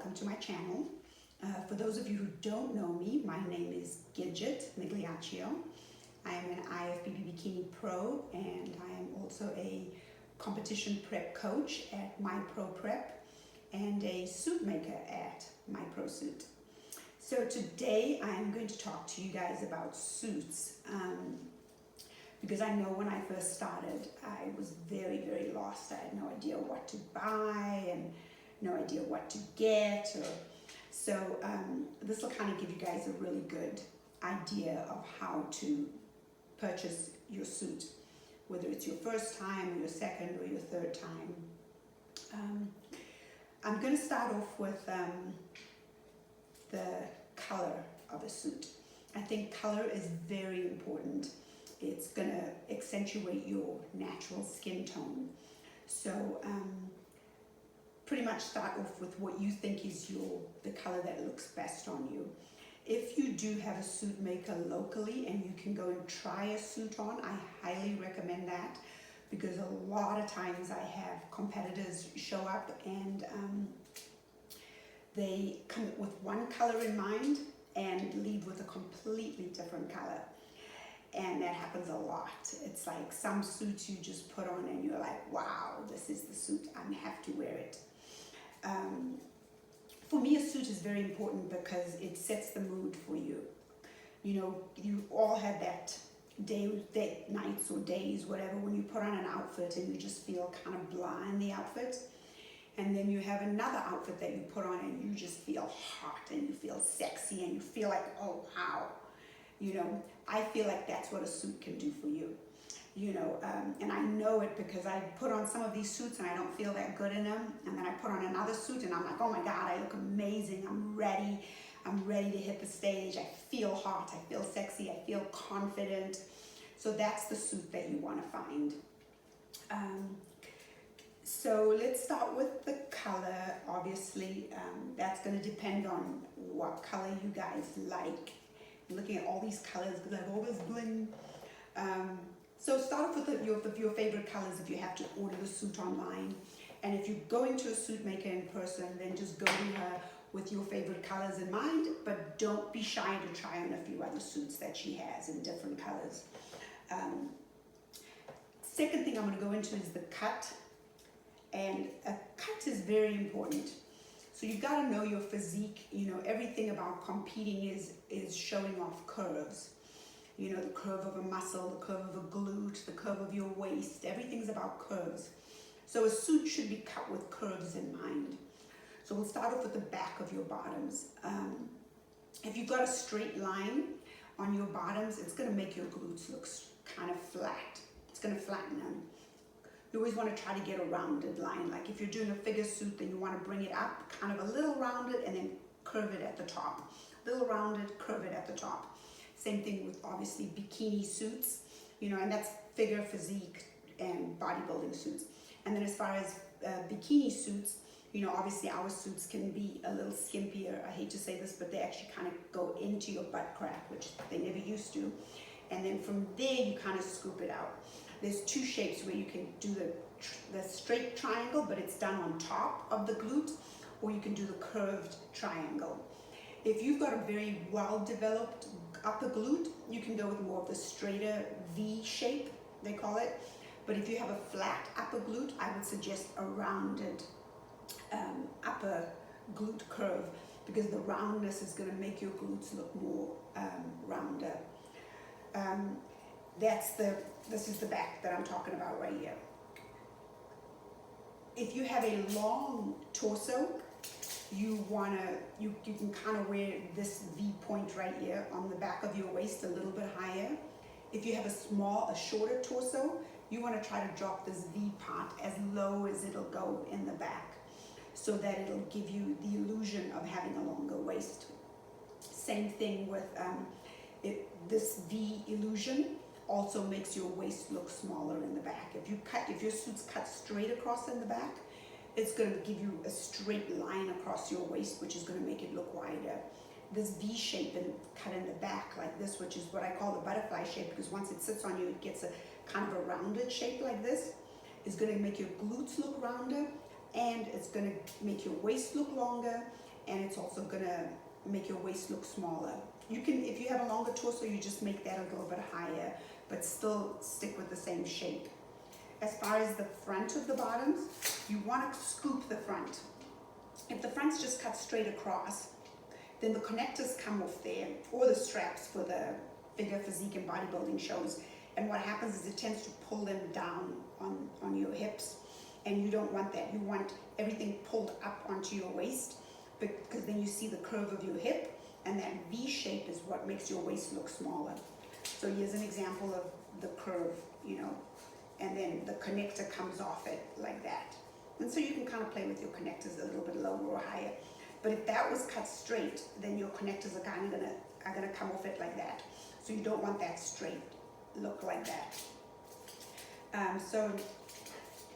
welcome to my channel. For those of you who don't know me, my name is Gidget Migliaccio. I am an IFBB Bikini Pro, and I am also a competition prep coach at My Pro Prep and a suit maker at My Pro Suit. So today I am going to talk to you guys about suits because I know when I first started I was very lost. I had no idea what to buy and no idea what to get. So this will kind of give you guys a really good idea of how to purchase your suit, whether it's your first time or your second or your third time. I'm going to start off with the color of a suit. I think color is very important. It's going to accentuate your natural skin tone. So pretty much start off with what you think is the color that looks best on you. If you do have a suit maker locally and you can go and try a suit on, I highly recommend that, because a lot of times I have competitors show up and they come with one color in mind and leave with a completely different color. And that happens a lot. It's like some suits you just put on and you're like, wow, this is the suit, I have to wear it. For me, a suit is very important because it sets the mood for you. You know, you all have that nights or days, whatever, when you put on an outfit and you just feel kind of blah in the outfit. And then you have another outfit that you put on and you just feel hot and you feel sexy and you feel like, oh, wow. You know, I feel like that's what a suit can do for you. You know, and I know it because I put on some of these suits and I don't feel that good in them. And then I put on another suit and I'm like, oh my God, I look amazing. I'm ready to hit the stage. I feel hot, I feel sexy, I feel confident. So that's the suit that you want to find. So let's start with the color. Obviously, that's going to depend on what color you guys like. I'm looking at all these colors because I've always bling. So start off with your favorite colors if you have to order the suit online. And if you're going to a suit maker in person, then just go to her with your favorite colors in mind, but don't be shy to try on a few other suits that she has in different colors. Second thing I'm going to go into is the cut. And a cut is very important. So you've got to know your physique. You know, everything about competing is showing off curves. You know, the curve of a muscle, the curve of a glute, the curve of your waist. Everything's about curves. So a suit should be cut with curves in mind. So we'll start off with the back of your bottoms. If you've got a straight line on your bottoms, it's going to make your glutes look kind of flat. It's going to flatten them. You always want to try to get a rounded line. Like if you're doing a figure suit, then you want to bring it up, kind of a little rounded, and then curve it at the top. Little rounded, curve it at the top. Same thing with obviously bikini suits, you know, and that's figure, physique, and bodybuilding suits. And then as far as bikini suits, you know, obviously our suits can be a little skimpier. I hate to say this, but they actually kind of go into your butt crack, which they never used to. And then from there, you kind of scoop it out. There's two shapes where you can do the straight triangle, but it's done on top of the glute, or you can do the curved triangle. If you've got a very well-developed upper glute, you can go with more of the straighter V shape, they call it. But if you have a flat upper glute, I would suggest a rounded upper glute curve, because the roundness is going to make your glutes look more rounder. This is the back that I'm talking about right here. If you have a long torso, you can kind of wear this V point right here on the back of your waist a little bit higher. If you have a shorter torso, you want to try to drop this V part as low as it'll go in the back, so that it'll give you the illusion of having a longer waist. Same thing with this V illusion also makes your waist look smaller in the back. If your suit's cut straight across in the back, it's going to give you a straight line across your waist, which is going to make it look wider. This V shape and cut in the back like this, which is what I call the butterfly shape, because once it sits on you, it gets a kind of a rounded shape like this, is going to make your glutes look rounder, and it's going to make your waist look longer, and it's also gonna make your waist look smaller. You can, if you have a longer torso, you just make that a little bit higher, but still stick with the same shape. As far as the front of the bottoms, you want to scoop the front. If the front's just cut straight across, then the connectors come off there, or the straps for the bigger physique and bodybuilding shows. And what happens is it tends to pull them down on your hips, and you don't want that. You want everything pulled up onto your waist, because then you see the curve of your hip, and that V shape is what makes your waist look smaller. So here's an example of the curve, you know, and then the connector comes off it like that. And so you can kind of play with your connectors a little bit lower or higher. But if that was cut straight, then your connectors are kind of gonna come off it like that. So you don't want that straight look like that. So,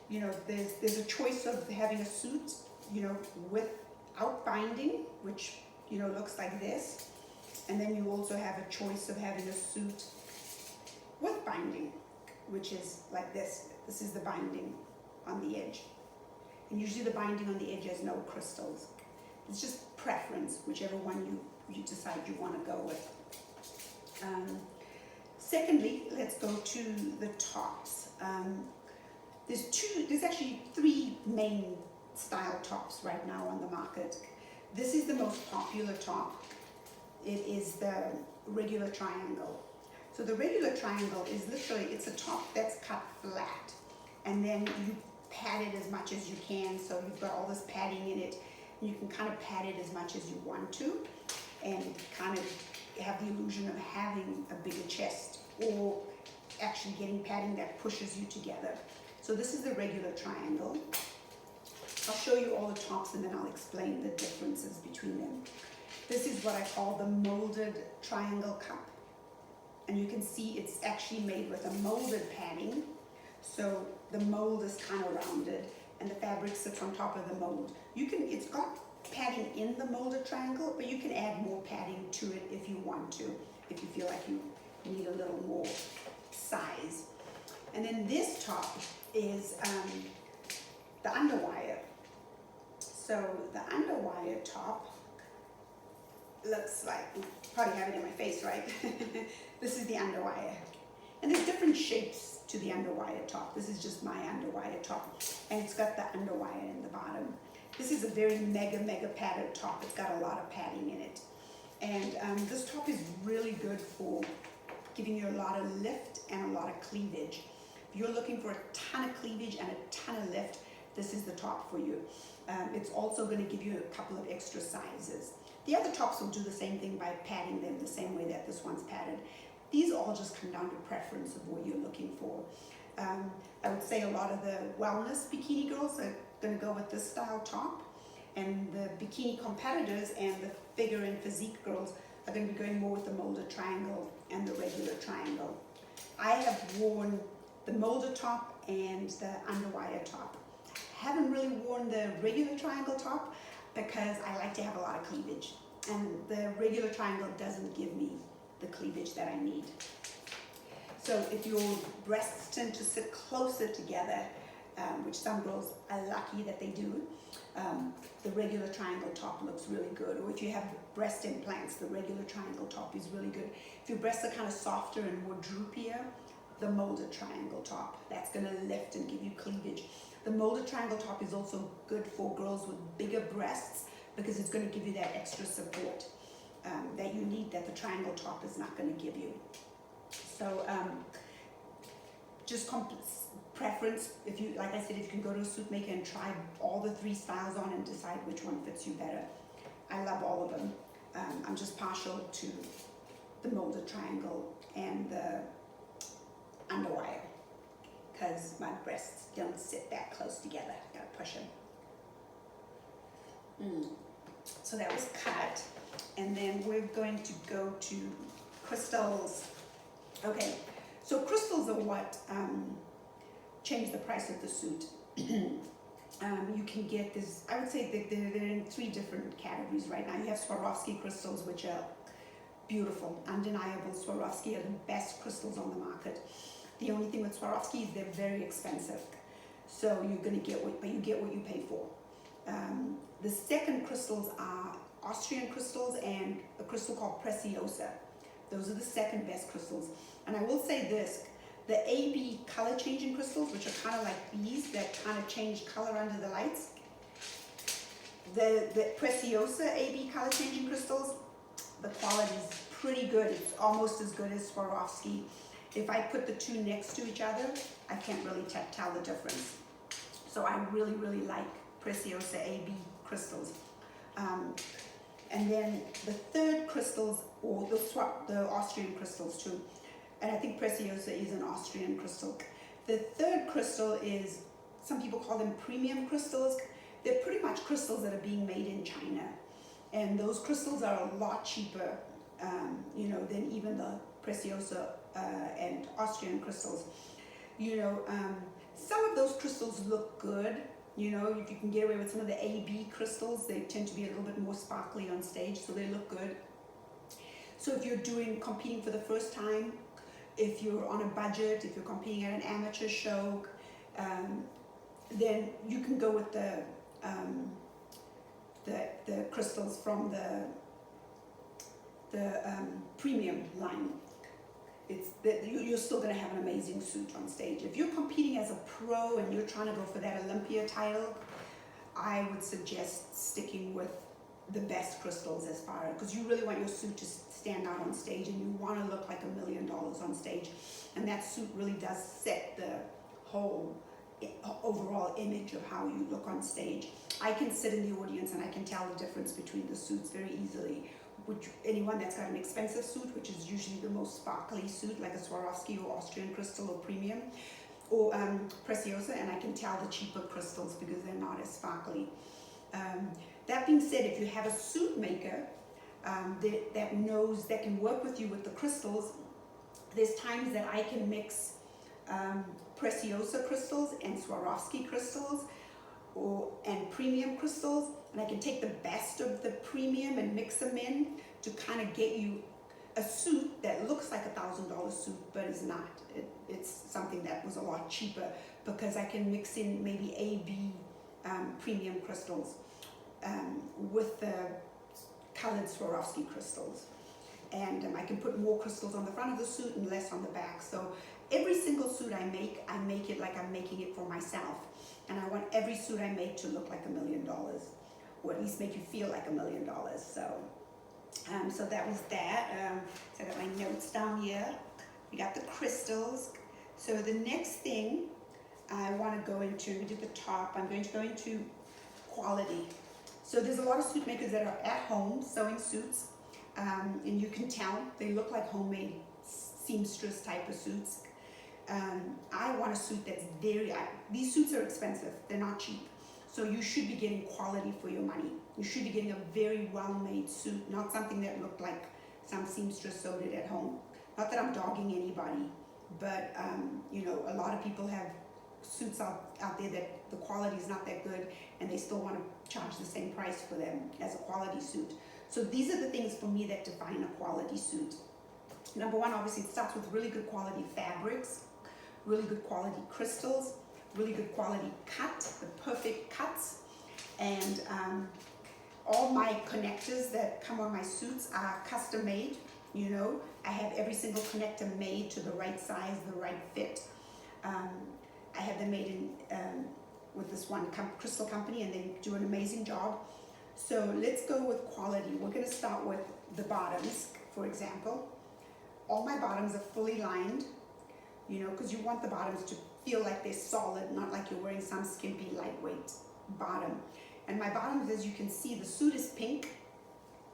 you know, there's a choice of having a suit, you know, without binding, which, you know, looks like this. And then you also have a choice of having a suit with binding, which is like this. This is the binding on the edge. And usually the binding on the edge has no crystals. It's just preference, whichever one you decide you want to go with. Secondly, let's go to the tops. There's actually 3 main style tops right now on the market. This is the most popular top. It is the regular triangle. So the regular triangle is literally, it's a top that's cut flat, and then you pad it as much as you can. So you've got all this padding in it. You can kind of pad it as much as you want to, and kind of have the illusion of having a bigger chest, or actually getting padding that pushes you together. So this is the regular triangle. I'll show you all the tops, and then I'll explain the differences between them. This is what I call the molded triangle cup. And you can see it's actually made with a molded padding. So the mold is kind of rounded, and the fabric sits on top of the mold. It's got padding in the molded triangle, but you can add more padding to it if you want to, if you feel like you need a little more size. And then this top is the underwire. So the underwire top looks like, you probably have it in my face, right? This is the underwire. And there's different shapes to the underwire top. This is just my underwire top. And it's got the underwire in the bottom. This is a very mega padded top. It's got a lot of padding in it. And this top is really good for giving you a lot of lift and a lot of cleavage. If you're looking for a ton of cleavage and a ton of lift, this is the top for you. It's also going to give you a couple of extra sizes. The other tops will do the same thing by padding them the same way that this one's padded. These all just come down to preference of what you're looking for. I would say a lot of the wellness bikini girls are going to go with this style top, and the bikini competitors and the figure and physique girls are going to be going more with the molded triangle and the regular triangle. I have worn the molded top and the underwire top. Haven't really worn the regular triangle top because I like to have a lot of cleavage, and the regular triangle doesn't give me the cleavage that I need. So if your breasts tend to sit closer together, which some girls are lucky that they do, the regular triangle top looks really good. Or if you have breast implants, the regular triangle top is really good. If your breasts are kind of softer and more droopier, the molded triangle top, that's going to lift and give you cleavage. The molded triangle top is also good for girls with bigger breasts because it's going to give you that extra support that you need, that the triangle top is not going to give you. So just preference. If you, like I said, if you can go to a suit maker and try all the 3 styles on and decide which one fits you better. I love all of them. I'm just partial to the molded triangle and the underwire because my breasts don't sit that close together. Gotta push them. So that was cut, and then we're going to go to crystals. Okay, so crystals are what change the price of the suit. You can get this, I would say that they're in 3 different categories right now. You have Swarovski crystals, which are beautiful, undeniable. Swarovski are the best crystals on the market. The only thing with Swarovski is they're very expensive. So you're going to get what you pay for. The second crystals are Austrian crystals and a crystal called Preciosa. Those are the second best crystals. And I will say this, the AB color changing crystals, which are kind of like these that kind of change color under the lights, the Preciosa AB color changing crystals, the quality is pretty good. It's almost as good as Swarovski. If I put the two next to each other, I can't really tell the difference. So I really, really like Preciosa AB crystals. And then the third crystals, or the Austrian crystals too. And I think Preciosa is an Austrian crystal. The third crystal is, some people call them premium crystals. They're pretty much crystals that are being made in China. And those crystals are a lot cheaper, than even the Preciosa and Austrian crystals. Some of those crystals look good. If you can get away with some of the AB crystals, they tend to be a little bit more sparkly on stage, so they look good. So if you're competing for the first time, if you're on a budget, if you're competing at an amateur show, then you can go with the crystals from the premium line. You're still going to have an amazing suit on stage. If you're competing as a pro and you're trying to go for that Olympia title, I would suggest sticking with the best crystals as far as, because you really want your suit to stand out on stage and you want to look like $1 million on stage. And that suit really does set the whole overall image of how you look on stage. I can sit in the audience and I can tell the difference between the suits very easily. Anyone that's got an expensive suit, which is usually the most sparkly suit, like a Swarovski or Austrian crystal or premium, or Preciosa, and I can tell the cheaper crystals because they're not as sparkly. That being said, if you have a suit maker that can work with you with the crystals, there's times that I can mix Preciosa crystals and Swarovski crystals and premium crystals, and I can take the best of the premium and mix them in to kind of get you a suit that looks like $1,000 suit, but is not. It's something that was a lot cheaper because I can mix in maybe AB premium crystals with the colored Swarovski crystals. And I can put more crystals on the front of the suit and less on the back. So every single suit I make it like I'm making it for myself. And I want every suit I make to look like $1 million, or at least make you feel like $1 million. So that was that. So I got my notes down here. We got the crystals. So the next thing I want to go into, we did the top, I'm going to go into quality. So there's a lot of suit makers that are at home sewing suits, and you can tell they look like homemade seamstress type of suits. I want a suit that's these suits are expensive, they're not cheap. So you should be getting quality for your money. You should be getting a very well-made suit, not something that looked like some seamstress sewed it at home. Not that I'm dogging anybody, but a lot of people have suits out there that the quality is not that good and they still want to charge the same price for them as a quality suit. So these are the things for me that define a quality suit. Number one, obviously it starts with really good quality fabrics, really good quality crystals, really good quality cut, the perfect cuts, and all my connectors that come on my suits are custom made. I have every single connector made to the right size, the right fit. I have them made in with this one crystal company, and they do an amazing job. So let's go with quality. We're going to start with the bottoms, for example. All my bottoms are fully lined, because you want the bottoms to feel like they're solid, not like you're wearing some skimpy, lightweight bottom. And my bottoms, as you can see, the suit is pink,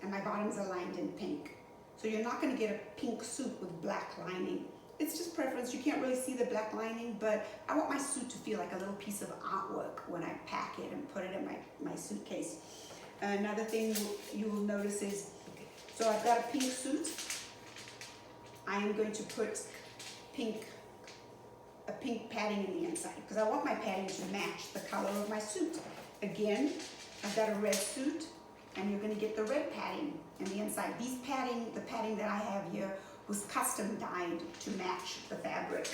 and my bottoms are lined in pink. So you're not going to get a pink suit with black lining. It's just preference. You can't really see the black lining, but I want my suit to feel like a little piece of artwork when I pack it and put it in my suitcase. Another thing you will notice is, so I've got a pink suit. I am going to put a pink padding in the inside because I want my padding to match the color of my suit. Again, I've got a red suit, and you're going to get the red padding in the inside. The padding that I have here was custom dyed to match the fabric.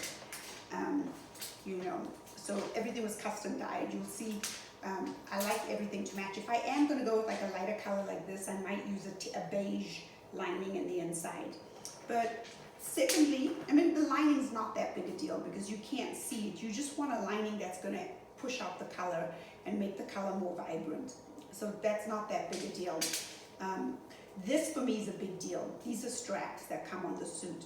So everything was custom dyed. You'll see I like everything to match. If I am going to go with like a lighter color like this, I might use a beige lining in the inside. But secondly, I mean, the lining's not that big a deal because you can't see it. You just want a lining that's going to push out the color and make the color more vibrant. So that's not that big a deal. This for me is a big deal. These are straps that come on the suit.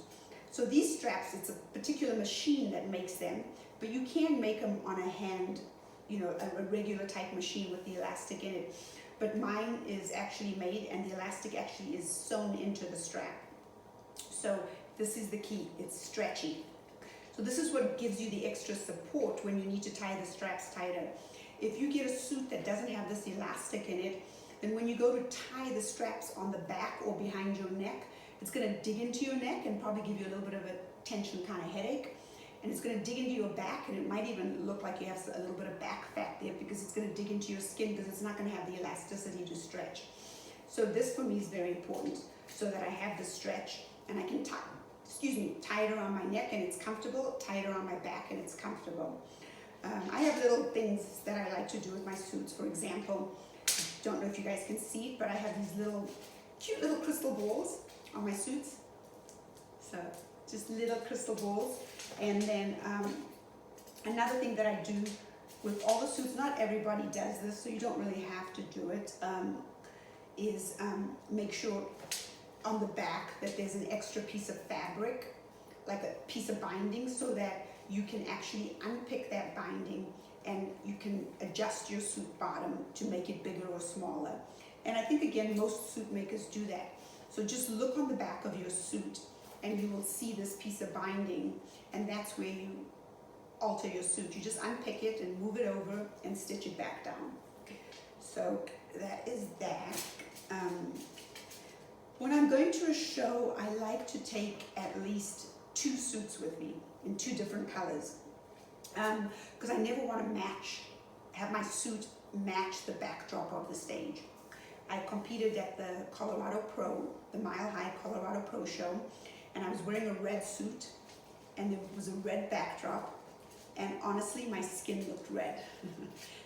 So these straps, it's a particular machine that makes them, but you can make them on a hand, you know, a regular type machine with the elastic in it. But mine is actually made, and the elastic actually is sewn into the strap. So this is the key, it's stretchy. So this is what gives you the extra support when you need to tie the straps tighter. If you get a suit that doesn't have this elastic in it, then when you go to tie the straps on the back or behind your neck, it's going to dig into your neck and probably give you a little bit of a tension kind of headache. And it's going to dig into your back, and it might even look like you have a little bit of back fat there because it's going to dig into your skin because it's not going to have the elasticity to stretch. So this for me is very important, so that I have the stretch and I can tie it around my neck and it's comfortable, tie it around my back and it's comfortable. I have little things that I like to do with my suits. For example, don't know if you guys can see it, but I have these little cute little crystal balls on my suits. So just little crystal balls. And then another thing that I do with all the suits, not everybody does this, so you don't really have to do it, is make sure on the back that there's an extra piece of fabric, like a piece of binding, so that you can actually unpick that binding and you can adjust your suit bottom to make it bigger or smaller. And I think, again, most suit makers do that. So just look on the back of your suit and you will see this piece of binding, and that's where you alter your suit. You just unpick it and move it over and stitch it back down. So that is that. When I'm going to a show, I like to take at least 2 suits with me in 2 different colors, because I never want to have my suit match the backdrop of the stage. I competed at the Colorado Pro, the Mile High Colorado Pro show, and I was wearing a red suit, and there was a red backdrop, and honestly, my skin looked red.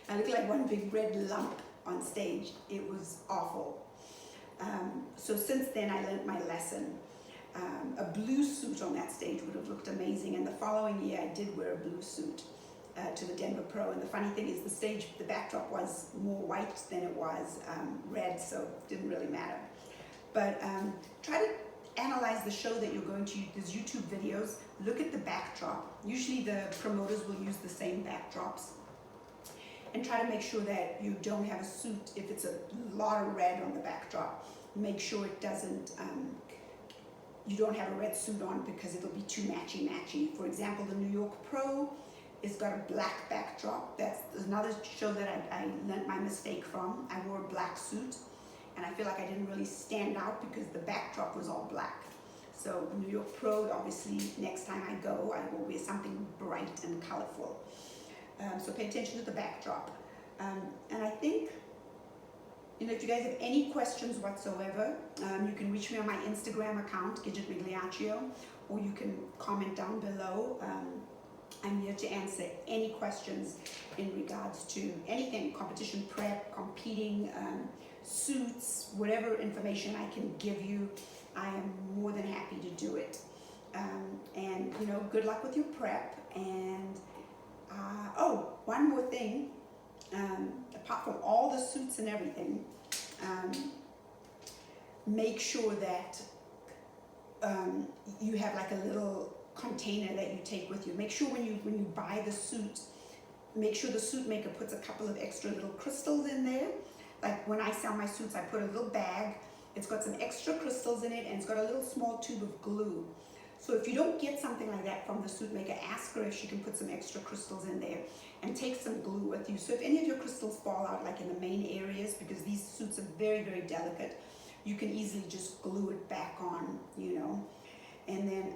I looked like one big red lump on stage. It was awful. So since then, I learned my lesson. A blue suit on that stage would have looked amazing, and the following year, I did wear a blue suit to the Denver Pro, and the funny thing is the backdrop was more white than it was red, so it didn't really matter. But try to analyze the show that you're going to. There's YouTube videos. Look at the backdrop. Usually the promoters will use the same backdrops, and try to make sure that you don't have a suit. If it's a lot of red on the backdrop, make sure it doesn't, you don't have a red suit on, because it'll be too matchy-matchy. For example, the New York Pro has got a black backdrop. That's another show that I learned my mistake from. I wore a black suit, and I feel like I didn't really stand out because the backdrop was all black. So New York Pro, obviously, next time I go, I will wear something bright and colorful. So pay attention to the backdrop. And I think, if you guys have any questions whatsoever, you can reach me on my Instagram account, Gidget Migliaccio, or you can comment down below. I'm here to answer any questions in regards to anything, competition prep, competing, suits, whatever information I can give you, I am more than happy to do it. And good luck with your prep. And one more thing, apart from all the suits and everything, make sure that you have like a little container that you take with you. Make sure when you buy the suit, make sure the suit maker puts a couple of extra little crystals in there. Like when I sell my suits, I put a little bag. It's got some extra crystals in it, and it's got a little small tube of glue. So if you don't get something like that from the suit maker, ask her if she can put some extra crystals in there, and take some glue with you. So if any of your crystals fall out, like in the main areas, because these suits are very, very delicate, you can easily just glue it back on, And then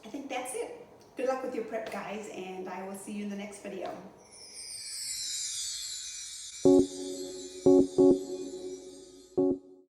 I think that's it. Good luck with your prep, guys, and I will see you in the next video.